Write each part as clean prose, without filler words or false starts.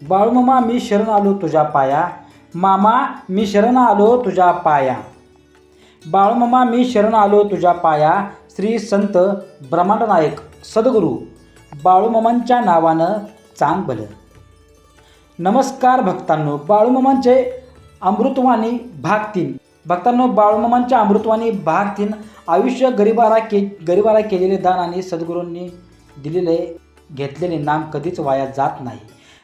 बाळूमामा मी शरण आलो तुझ्या पाया, मामा मी शरण आलो तुझ्या पाया. बाळूमामा मी शरण आलो तुझ्या पाया, श्री संत ब्रह्मांड नायक सद्गुरू बाळूमामांच्या नावानं चांग भलं. नमस्कार भक्तांनो, बाळूमामांचे अमृतवाणी भाग 3. भक्तांनो, बाळूमामांच्या अमृतवाणी भाग 3. आयुष्य गरिबाला केलेले दान आणि सद्गुरूंनी दिलेले घेतलेले नाम कधीच वाया जात नाही.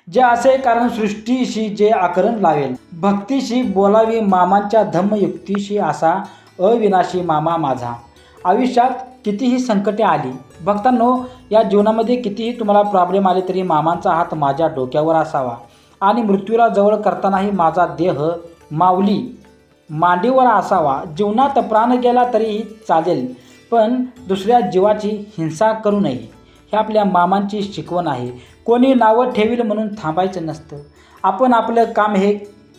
जे असे कारण सृष्टीशी जे आकरण लावेल, भक्तीशी बोलावी मामांच्या धम्मयुक्तीशी, असा अविनाशी मामा माझा. आयुष्यात कितीही संकटे आली भक्तांनो, या जीवनामध्ये कितीही तुम्हाला प्रॉब्लेम आले तरी मामांचा हात माझ्या डोक्यावर असावा आणि मृत्यूला जवळ करतानाही माझा देह माऊली मांडीवर असावा. जीवनात प्राण गेला तरीही चालेल, पण दुसऱ्या जीवाची हिंसा करू नये, ही आपल्या मामांची शिकवण आहे. कोणी नावं ठेवील म्हणून थांबायचं नसतं, आपण आपलं काम हे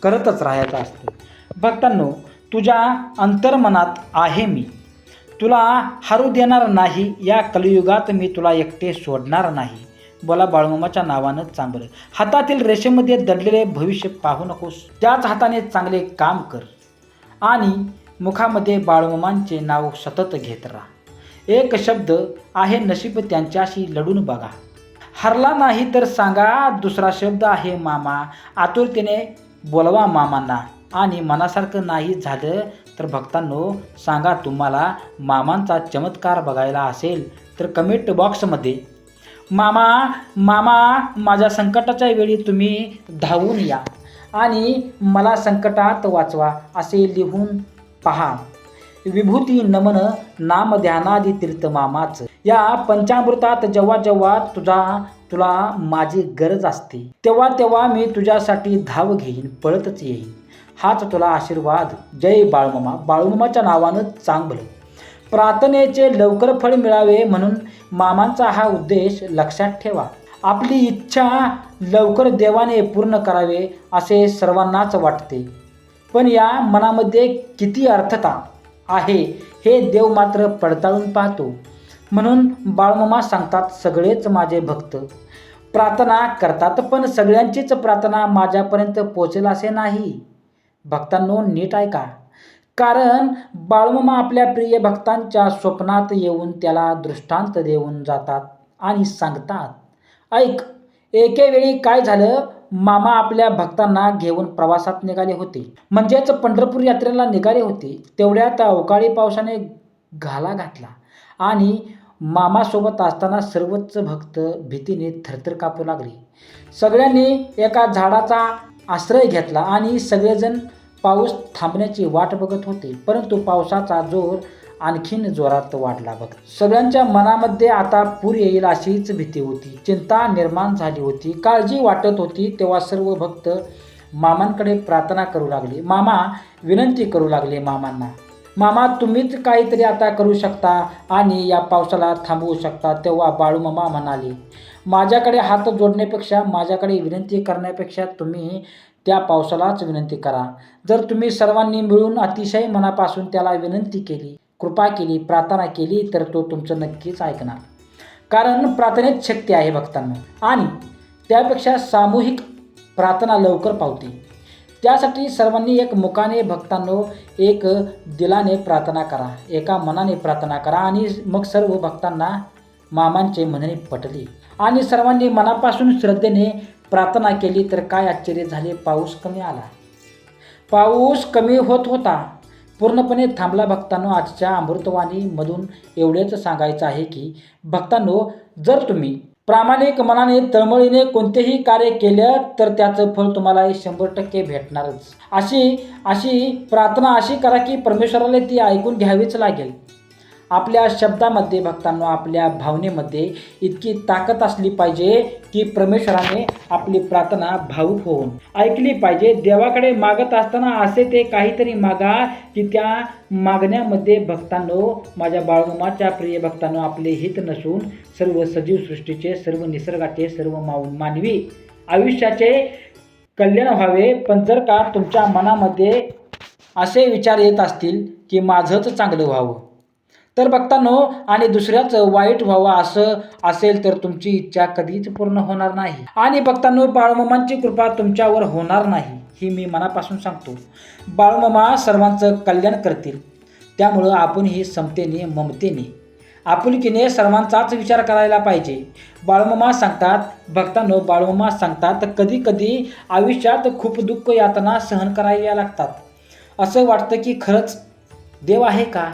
करतच राहायचं असतं. भक्तांनो, तुझ्या अंतर्मनात आहे मी, तुला हरू देणार नाही. या कलियुगात मी तुला एकटे सोडणार नाही. बोला बाळूमामाच्या नावानं चांगलं. हातातील रेषेमध्ये दडलेले भविष्य पाहू नकोस, त्याच हाताने चांगले काम कर आणि मुखामध्ये बाळूमामांचे नाव सतत घेत राहा. एक शब्द आहे नशीब त्यांच्याशी लढून बघा, हरला नाही तर सांगा. दुसरा शब्द आहे मामा, आतुरतेने बोलवा मामांना. आणि मनासारखं नाही झालं तर भक्तांनो सांगा, तुम्हाला मामांचा चमत्कार बघायला असेल तर कमेंट बॉक्समध्ये मामा मामा माझ्या संकटाच्या वेळी तुम्ही धावून या आणि मला संकटात वाचवा असे लिहून पहा. विभूती नमन नाम ध्यानादी तीर्थ मामाच. या पंचामृतात जेव्हा जेव्हा तुला माझी गरज असते, तेव्हा तेव्हा मी तुझ्यासाठी धाव घेईन, पळतच येईन. हाच तुला आशीर्वाद. जय बाळूमामा. बाळूमामाच्या नावानं चांग भलं. प्रार्थनेचे लवकर फळ मिळावे म्हणून मामांचा हा उद्देश लक्षात ठेवा. आपली इच्छा लवकर देवाने पूर्ण करावे असे सर्वांनाच वाटते, पण या मनामध्ये किती अर्थता आहे हे देव मात्र पडताळून पाहतो. म्हणून बाळूमामा सांगतात, सगळेच माझे भक्त प्रार्थना करतात, पण सगळ्यांचीच प्रार्थना माझ्यापर्यंत पोचेल असे नाही. भक्तांनो नीट ऐका, कारण बाळूमामा आपल्या प्रिय भक्तांच्या स्वप्नात येऊन त्याला दृष्टांत देऊन जातात आणि सांगतात. ऐक, एके वेळी काय झालं, मामा आपल्या भक्तांना घेऊन प्रवासात निघाले होते, म्हणजेच पंढरपूर यात्रेला निघाले होते. तेवढ्यात अवकाळी पावसाने घाला घातला आणि मामासोबत असताना सर्वच भक्त भीतीने थरथर कापू लागले. सगळ्यांनी एका झाडाचा आश्रय घेतला आणि सगळेजण पाऊस थांबण्याची वाट बघत होते. परंतु पावसाचा जोर आणखीन जोरात वाढला. सगळ्यांच्या मनामध्ये आता पूर येईल अशीच भीती होती, चिंता निर्माण झाली होती, काळजी वाटत होती. तेव्हा सर्व भक्त मामांकडे प्रार्थना करू लागले. मामा विनंती करू लागले मामांना, मामा तुम्हीच काहीतरी आता करू शकता आणि या पावसाला थांबवू शकता. तेव्हा बाळूमामा म्हणाले, माझ्याकडे हात जोडण्यापेक्षा, माझ्याकडे विनंती करण्यापेक्षा तुम्ही त्या पावसालाच विनंती करा. जर तुम्ही सर्वांनी मिळून अतिशय मनापासून त्याला विनंती केली, कृपा केली, प्रार्थना केली तर तो तुमचं नक्कीच ऐकणार. कारण प्रार्थनेत शक्ती आहे भक्तांना, आणि त्यापेक्षा सामूहिक प्रार्थना लवकर पावते. त्यासाठी सर्वांनी एक मुखाने भक्तांनो, एक दिलाने प्रार्थना करा, एका मनाने प्रार्थना करा. आणि मग सर्व भक्तांना मामांचे म्हणणे पटले आणि सर्वांनी मनापासून श्रद्धेने प्रार्थना केली तर काय आश्चर्य झाले, पाऊस कमी आला. पाऊस कमी होत होता, पूर्णपणे थांबला. भक्तांनो, आजच्या अमृतवाणीमधून एवढेच सांगायचं आहे की भक्तांनो, जर तुम्ही प्रामाणिक मनाने तळमळीने कोणतेही कार्य केलं तर त्याचं फळ तुम्हाला 100% भेटणारच. अशी प्रार्थना अशी करा की परमेश्वराला ती ऐकून घ्यावीच लागेल. आपल्या शब्दामध्ये भक्तांनो, आपल्या भावनेमध्ये इतकी ताकद असली पाहिजे की परमेश्वराने आपली प्रार्थना भावूक होऊन ऐकली पाहिजे. देवाकडे मागत असताना असे ते काहीतरी मागा की त्या मागण्यामध्ये भक्तांनो, माझ्या बाळूमामाच्या प्रिय भक्तांनो, आपले हित नसून सर्व सजीव सृष्टीचे, सर्व निसर्गाचे, सर्व मानवी आयुष्याचे कल्याण व्हावे. पण जर का तुमच्या मनामध्ये असे विचार येत असतील की माझंच चांगलं व्हावं, तर भक्तांनो, आणि दुसऱ्याचं वाईट व्हावं असं असेल तर तुमची इच्छा कधीच पूर्ण होणार नाही. आणि भक्तांनो, बाळूमामांची कृपा तुमच्यावर होणार नाही ही मी मनापासून सांगतो. बाळूमामा सर्वांचं कल्याण करतील. त्यामुळं आपणही समतेने, ममतेने, आपुलकीने सर्वांचाच विचार करायला पाहिजे. बाळूमामा सांगतात, भक्तांनो, बाळूमामा सांगतात, कधी कधी आयुष्यात खूप दुःख यातना सहन करायला लागतात. असं वाटतं की खरंच देव आहे का,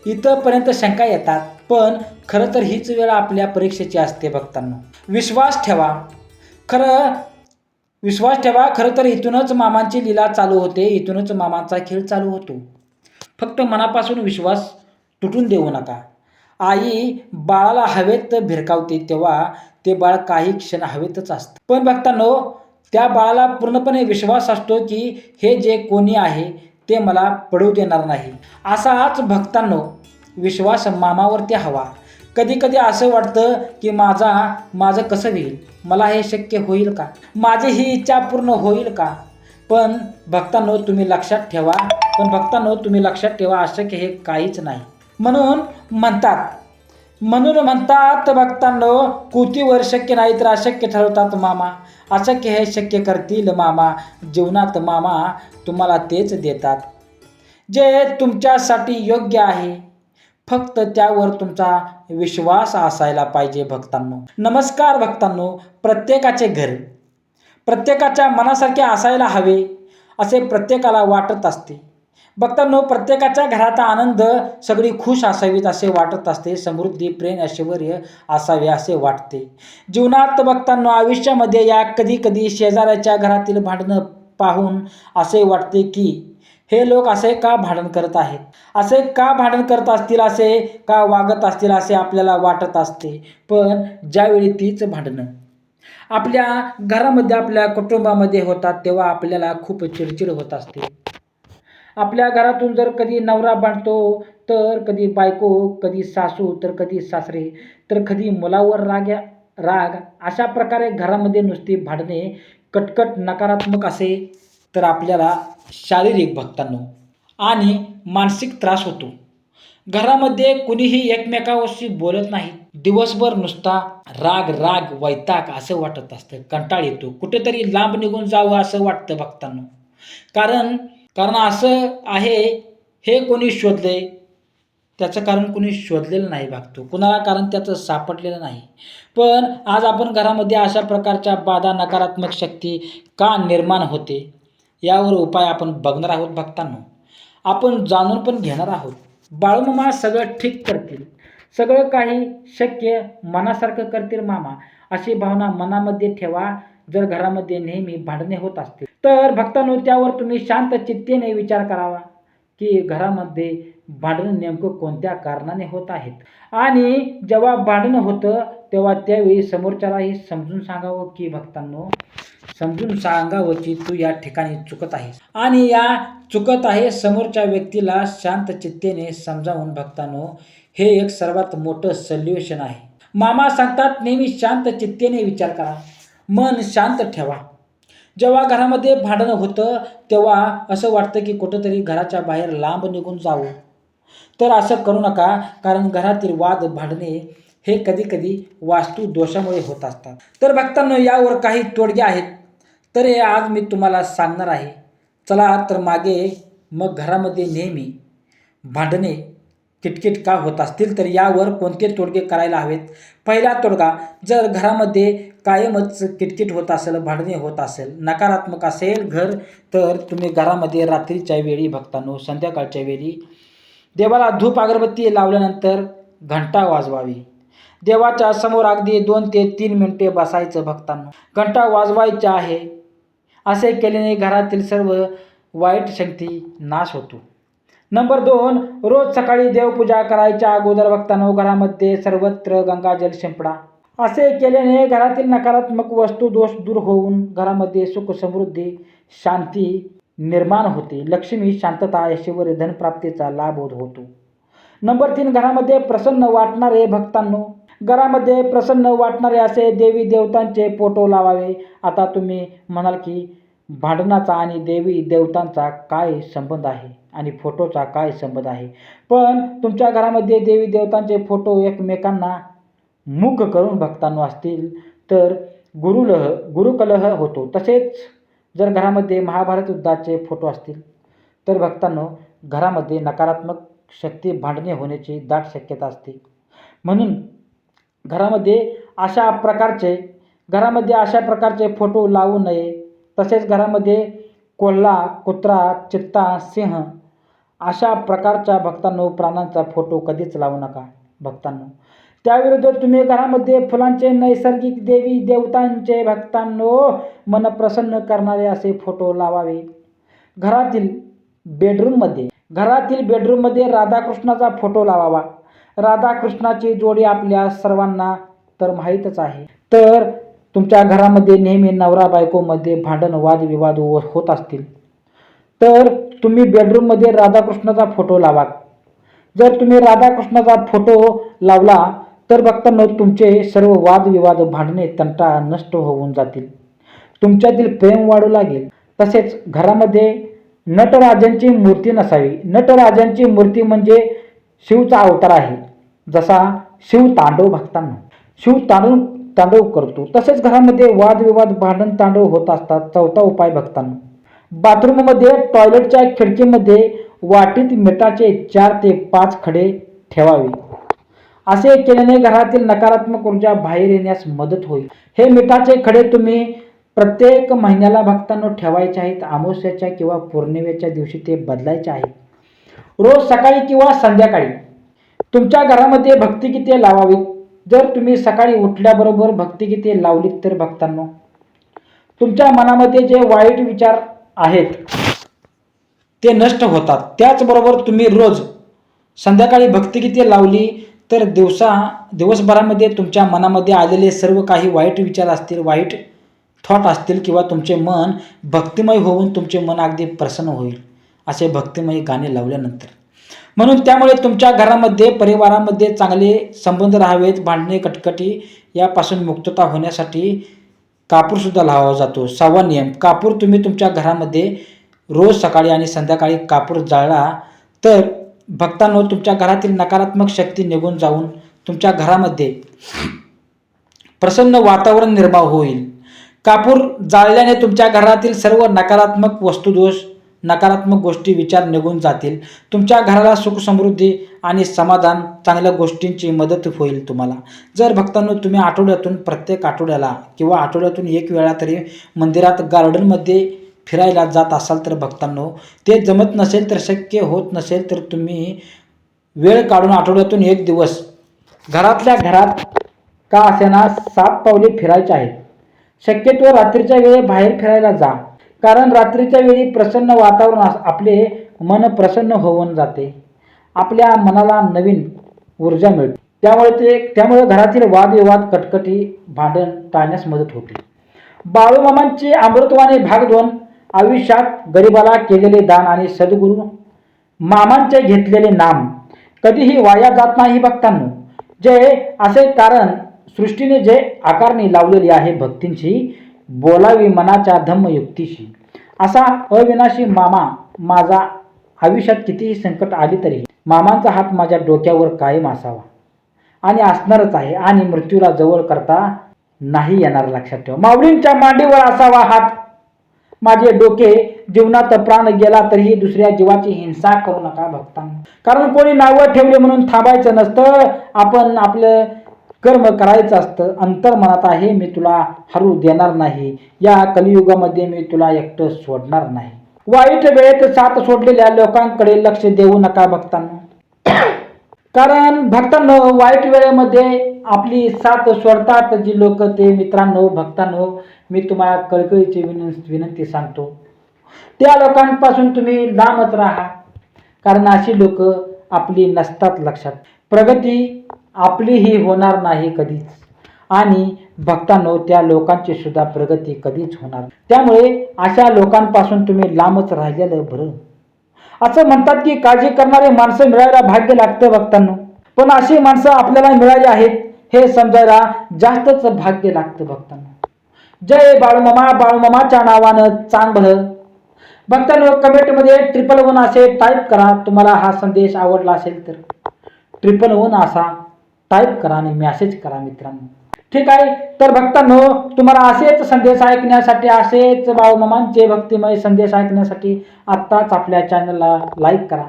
इथंपर्यंत शंका येतात. पण खरं तर हीच वेळ आपल्या परीक्षेची असते. भक्तांनो, विश्वास ठेवा. खरं तर इथूनच मामांची लीला चालू होते, इथूनच मामांचा खेळ चालू होतो. फक्त मनापासून विश्वास तुटून देऊ नका. आई बाळाला हवेत भिरकावते तेव्हा ते बाळ काही क्षण हवेतच असतं. पण भक्तांनो, त्या बाळाला पूर्णपणे विश्वास असतो की हे जे कोणी आहे ते मला पडू देणार नाही. असाच भक्तांनो विश्वास मामावरती हवा. कधी कधी असं वाटतं की माझं कसं होईल, मला हे शक्य होईल का, माझी ही इच्छा पूर्ण होईल का. पण भक्तांनो तुम्ही लक्षात ठेवा, अशक्य हे काहीच नाही. म्हणून म्हणतात भक्तांनो, कृतीवर शक्य नाही तर अशक्य ठरवतात मामा. अशक्य हे शक्य करतील मामा. जीवनात मामा तुम्हाला तेच देतात जे तुमच्यासाठी योग्य आहे. फक्त त्यावर तुमचा विश्वास असायला पाहिजे. भक्तांनो नमस्कार. भक्तांनो, प्रत्येकाचे घर प्रत्येकाच्या मनासारखे असायला हवे असे प्रत्येकाला वाटत असते. भक्तांनो, प्रत्येकाच्या घरात आनंद, सगळी खुश असावीत असे वाटत असते. समृद्धी, प्रेम, ऐश्वर्य असावे असे वाटते जीवनात. भक्तांनो, आयुष्यामध्ये या कधी कधी शेजाऱ्याच्या घरातील भांडणं पाहून असे वाटते की हे लोक असे का भांडण करत आहेत, असे का भांडण करत असतील, असे का वागत असतील असे आपल्याला वाटत असते. पण ज्यावेळी तीच भांडणं आपल्या घरामध्ये, आपल्या कुटुंबामध्ये होतात तेव्हा आपल्याला खूप चिडचिड होत असते. आपल्या घरातून जर कधी नवरा भांडतो, तर कधी बायको, कधी सासू, तर कधी सासरे, तर कधी मुलावर राग, अशा प्रकारे घरामध्ये नुसती भांडणे, कटकट, नकारात्मक असे तर आपल्याला शारीरिक, भक्तांनो, आणि मानसिक त्रास होतो. घरामध्ये कुणीही एकमेकांशी बोलत नाही. दिवसभर नुसता राग, वैताग असं वाटत असतं. कंटाळ येतो. कुठेतरी लांब निघून जावं असं वाटतं. भक्तांनो, कारण असं आहे, हे कोणी शोधले, त्याचं कारण कोणी शोधलेलं नाही. बघतो कुणाला कारण त्याचं सापडलेलं नाही. पण आज आपण घरामध्ये अशा प्रकारच्या बाधा, नकारात्मक शक्ती का निर्माण होते यावर उपाय आपण बघणार आहोत. भक्तांनो, आपण जाणून पण घेणार आहोत. बाळूमामा सगळं ठीक करतील, सगळं काही शक्य मनासारखं करतील मामा, अशी भावना मनामध्ये ठेवा. जर घरामध्ये नेहमी भांडणे होत असतील तर भक्तांनो, त्यावर तुम्ही शांत चित्तेने विचार करावा की घरामध्ये भांडण नेमकं कोणत्या कारणाने होत आहेत. आणि जेव्हा भांडण होतं तेव्हा त्यावेळी समोरच्यालाही समजून सांगावं की भक्तांनो, की तू या ठिकाणी चुकत आहेस, आणि या चुकत आहे समोरच्या व्यक्तीला शांत चित्तेने समजावून. भक्तांनो, हे एक सर्वात मोठं सोल्युशन आहे. मामा सांगतात, नेहमी शांत चित्तेने विचार करा, मन शांत ठेवा. जेव्हा घरामध्ये भांडणं होतं तेव्हा असं वाटतं की कुठंतरी घराच्या बाहेर लांब निघून जावं, तर असं करू नका. कारण घरातील वाद, भांडणे हे कधी कधी वास्तू दोषामुळे होत असतात. तर भक्तांनो, यावर काही तोडगे आहेत, तर हे आज मी तुम्हाला सांगणार आहे. चला तर मागे. मग घरामध्ये नेहमी भांडणे, किटकिट का होत असतील तर यावर कोणते तोडगे करायला हवेत. पहिला तोडगा, जर घरामध्ये कायमच किटकिट होत असेल, भांडणे होत असेल, नकारात्मक असेल घर, तर तुम्ही घरामध्ये रात्रीच्या वेळी, भक्तांनो, संध्याकाळच्या वेळी देवाला धूप अगरबत्ती लावल्यानंतर घंटा वाजवावी. देवाच्या समोर अगदी 2 ते 3 मिनिटे बसायचं. भक्तांनो, घंटा वाजवायच्या आहे. असे केल्याने घरातील सर्व वाईट शक्ती नाश होतो. नंबर 2, रोज सकाळी देवपूजा करायच्या अगोदर भक्तांनो घरामध्ये सर्वत्र गंगाजल शिंपडा. असे केल्याने घरातील नकारात्मक वस्तू दोष दूर होऊन घरामध्ये सुख, समृद्धी, शांती निर्माण होते. लक्ष्मी, शांतता, ऐश्वर्य, धनप्राप्तीचा लाभ होतो. नंबर 3, घरामध्ये प्रसन्न वाटणारे, भक्तांनो, घरामध्ये प्रसन्न वाटणारे असे देवी देवतांचे फोटो लावावे. आता तुम्ही म्हणाल की भांडणाचा आणि देवी देवतांचा काय संबंध आहे. आणि फोटोचा काय संबंध आहे? पण तुमच्या घरामध्ये देवी देवतांचे फोटो एकमेकांना मुख करून भक्तांनो असतील तर गुरुकलह होतो. तसेच जर घरामध्ये महाभारत युद्धाचे फोटो असतील तर भक्तांनो घरामध्ये नकारात्मक शक्ती भांडणे होण्याची दाट शक्यता असते. म्हणून घरामध्ये अशा प्रकारचे फोटो लावू नये. तसेच घरामध्ये कोल्हा, कुत्रा, चित्ता, सिंह अशा प्रकारच्या भक्तांनो प्राण्यांचा फोटो कधीच लावू नका भक्तांनो. त्याविरुद्ध तुम्ही घरामध्ये फुलांचे, नैसर्गिक देवी देवतांचे भक्तांनो मन प्रसन्न करणारे असे फोटो लावावे. घरातील बेडरूममध्ये राधाकृष्णाचा फोटो लावावा. राधाकृष्णाची जोडी आपल्या सर्वांना तर माहीतच आहे. तर तुमच्या घरामध्ये नेहमी नवरा बायकोमध्ये भांडण वादविवाद होत असतील तर तुम्ही बेडरूममध्ये राधाकृष्णाचा फोटो लावा. जर तुम्ही राधाकृष्णाचा फोटो लावला तर भक्तांनो तुमचे सर्व वादविवाद, भांडणे, तंटा नष्ट होऊन जातील. तुमच्यातील प्रेम वाढू लागेल. तसेच घरामध्ये नटराजांची मूर्ती नसावी. नटराजांची मूर्ती म्हणजे शिवचा अवतार आहे. जसा शिव तांडव भक्तांनो, शिव तांडव करतो. तसेच घरामध्ये वादविवाद, भांडण, तांडव होत असतात. चौथा उपाय भक्तांनो, बाथरूममध्ये टॉयलेटच्या खिडकीमध्ये वाटीत मिठाचे 4 ते 5 खडे ठेवावे. असे केल्याने घरातील नकारात्मक ऊर्जा बाहेर येण्यास मदत होईल. हे मिठाचे खडे तुम्ही प्रत्येक महिन्याला भक्तांनो ठेवायचे आहेत. अमावस्याच्या किंवा पौर्णिमेच्या दिवशी ते बदलायचे आहेत. रोज सकाळी किंवा संध्याकाळी तुमच्या घरामध्ये भक्तिगीते लावावीत. जर तुम्ही सकाळी उठल्याबरोबर भक्तिगीते लावलीत तर भक्तांनो तुमच्या मनामध्ये जे वाईट विचार आहेत ते नष्ट होतात. त्याचबरोबर तुम्ही रोज संध्याकाळी भक्तिगीते लावली तर दिवसभरामध्ये तुमच्या मनामध्ये आलेले सर्व काही वाईट विचार असतील, वाईट थॉट असतील किंवा तुमचे मन भक्तिमय होऊन तुमचे मन अगदी प्रसन्न होईल असे भक्तिमय गाणे लावल्यानंतर. म्हणून त्यामुळे तुमच्या घरामध्ये, परिवारामध्ये चांगले संबंध राहावेत. भांडणे, कटकटी यापासून मुक्तता होण्यासाठी कापूरसुद्धा लावला जातो. 6वा नियम, कापूर तुम्ही तुमच्या घरामध्ये रोज सकाळी आणि संध्याकाळी कापूर जाळला तर भक्तांनो तुमच्या घरातील नकारात्मक शक्ती निघून जाऊन तुमच्या घरामध्ये प्रसन्न वातावरण निर्माण होईल. कापूर जाळल्याने तुमच्या घरातील सर्व नकारात्मक वस्तुदोष, नकारात्मक गोष्टी, विचार निघून जातील. तुमच्या घराला सुख, समृद्धी आणि समाधान, चांगल्या गोष्टींची मदत होईल तुम्हाला. जर भक्तांनो तुम्ही प्रत्येक आठवड्याला किंवा आठवड्यातून 1 वेळा तरी मंदिरात, गार्डनमध्ये फिरायला जात असाल तर भक्तांनो ते जमत नसेल, तर शक्य होत नसेल तर तुम्ही वेळ काढून आठवड्यातून 1 दिवस घरातल्या घरात का असेना 7 पावले फिरायचे आहेत. शक्यतो रात्रीच्या वेळी बाहेर फिरायला जा. कारण रात्रीच्या वेळी प्रसन्न वातावरण आपले मन प्रसन्न होऊन जाते. आपल्या मनाला नवीन ऊर्जा मिळते. त्यामुळे घरातील वादविवाद, कटकटी, भांडण टाळण्यास मदत होते. बाळूमामांचे अमृतवाणी भाग 2, आयुष्यात गरिबाला केलेले दान आणि सद्गुरू मामांचे घेतलेले नाम कधीही वाया जात नाही भक्तांनो. जे असे कारण सृष्टीने जे आकारणी लावलेली आहे भक्तींची, बोलावी मनाच्या धम्मयुक्तीशी. असा अविनाशी मामा माझा आयुष्यात कितीही संकट आली तरी मामांचा हात माझ्या डोक्यावर कायम असावा आणि असणारच आहे आणि मृत्यूला जवळ करता नाही येणार. लक्षात ठेवा. माऊलींच्या मांडीवर असावा हात माझे डोके. जीवनात प्राण गेला तरीही दुसऱ्या जीवाची हिंसा करू नका भक्तांनो. कारण कोणी नावं ठेवले म्हणून थांबायचं नसतं. आपण आपलं कर्म करायचं असतं. अंतर्मनात आहे, मी तुला हरू देणार नाही. या कलियुगामध्ये मी तुला एकटं सोडणार नाही. वाईट वेळेत साथ सोडलेल्या लोकांकडे लक्ष देऊ नका भक्तांनो. कारण भक्तांनो वाईट वेळेमध्ये आपली साथ सोडतात जी लोक, ते मित्रांनो, भक्तांनो, मी तुम्हाला कळकळीची विनंती सांगतो, त्या लोकांपासून तुम्ही लांबच राहा. कारण अशी लोक आपली नसतात. लक्षात. प्रगती आपलीही होणार नाही कधीच आणि भक्तांनो त्या लोकांची सुद्धा प्रगती कधीच होणार. त्यामुळे अशा लोकांपासून तुम्ही लांबच राहिलेलं बरं. असं म्हणतात की काळजी करणारे माणसं मिळायला भाग्य लागतं भक्तांनो. पण अशी माणसं आपल्याला मिळाली आहेत हे समजायला जास्तच भाग्य लागतं भक्तांनो. जय बाळूमामा. बाळूमामाच्या नावानं चांग भलं. भक्तांनो, कमेंटमध्ये 111 असे टाईप करा. तुम्हाला हा संदेश आवडला असेल तर 111 असा टाईप करा आणि मेसेज करा मित्रांनो. ठीक आहे. तर भक्तांनो, तुम्हाला असेच संदेश ऐकण्यासाठी, असेच बाळूमामांचे भक्तिमय संदेश ऐकण्यासाठी आत्ताच आपल्या चॅनलला लाईक करा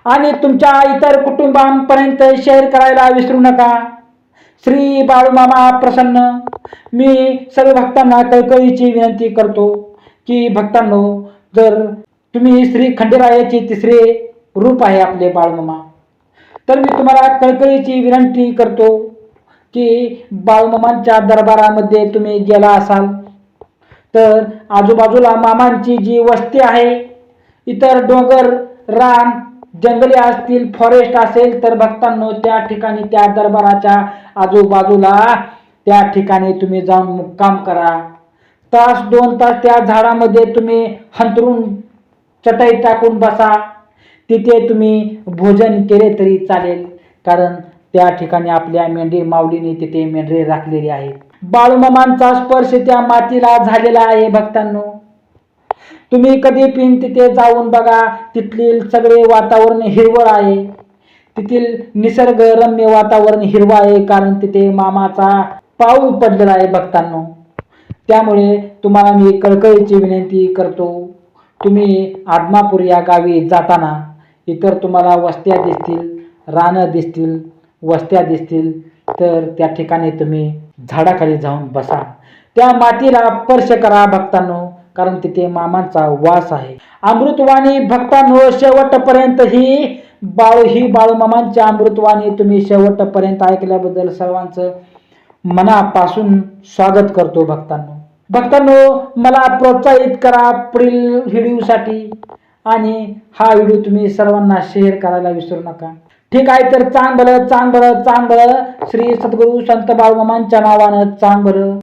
आणि तुमच्या इतर कुटुंबांपर्यंत शेअर करायला विसरू नका. श्री बाळूमामा प्रसन्न. मी सर्व भक्तांना कळकळीची विनंती करतो की भक्तांनो, जर तुम्ही श्री खंडेरायाचे तिसरे रूप आहे आपले बाळूमामा, तर मी तुम्हाला कळकळीची विनंती करतो की बाळूमामांच्या दरबारामध्ये तुम्ही गेला असाल तर आजूबाजूला मामांची जी वस्ती आहे, इतर डोंगर, रान, जंगले असतील, फॉरेस्ट असेल, तर भक्तांनो त्या ठिकाणी, त्या दरबाराच्या आजूबाजूला त्या ठिकाणी तुम्ही जाऊन मुक्काम करा. तास 2 तास त्या झाडामध्ये तुम्ही हंतरून चटई टाकून बसा. तिथे तुम्ही भोजन केले तरी चालेल, कारण त्या ठिकाणी आपल्या मेंढी माऊलीने तिथे मेंढरे राखलेली आहेत. बाळूमामांचा स्पर्श त्या मातीला झालेला आहे. भक्तांनो, तुम्ही कधी पिन तिथे जाऊन बघा. तिथले सगळे वातावरण हिरवळ आहे. तिथील निसर्गरम्य वातावरण हिरवं आहे, कारण तिथे मामाचा पाऊल पडलेला आहे भक्तांनो. त्यामुळे तुम्हाला मी कळकळीची विनंती करतो, तुम्ही आदमापूर या गावी जाताना इतर तुम्हाला वस्त्या दिसतील, रानं दिसतील, वस्त्या दिसतील, तर त्या ठिकाणी तुम्ही झाडाखाली जाऊन बसा. त्या मातीला स्पर्श करा भक्तांनो, कारण तिथे मामांचा वास आहे. अमृतवाणी भक्तांनो, शेवटपर्यंत ही बाळूमामांच्या अमृतवाणी तुम्ही शेवटपर्यंत ऐकल्याबद्दल सर्वांचं मनापासून स्वागत करतो भक्तांनो, मला प्रोत्साहित करा पुढील व्हिडिओसाठी आणि हा व्हिडिओ तुम्ही सर्वांना शेअर करायला विसरू नका. ठीक आहे. तर चांग भलं, चांग भलं, चांग भलं. श्री सद्गुरू संत बाळूमामांच्या नावानं चांग भलं.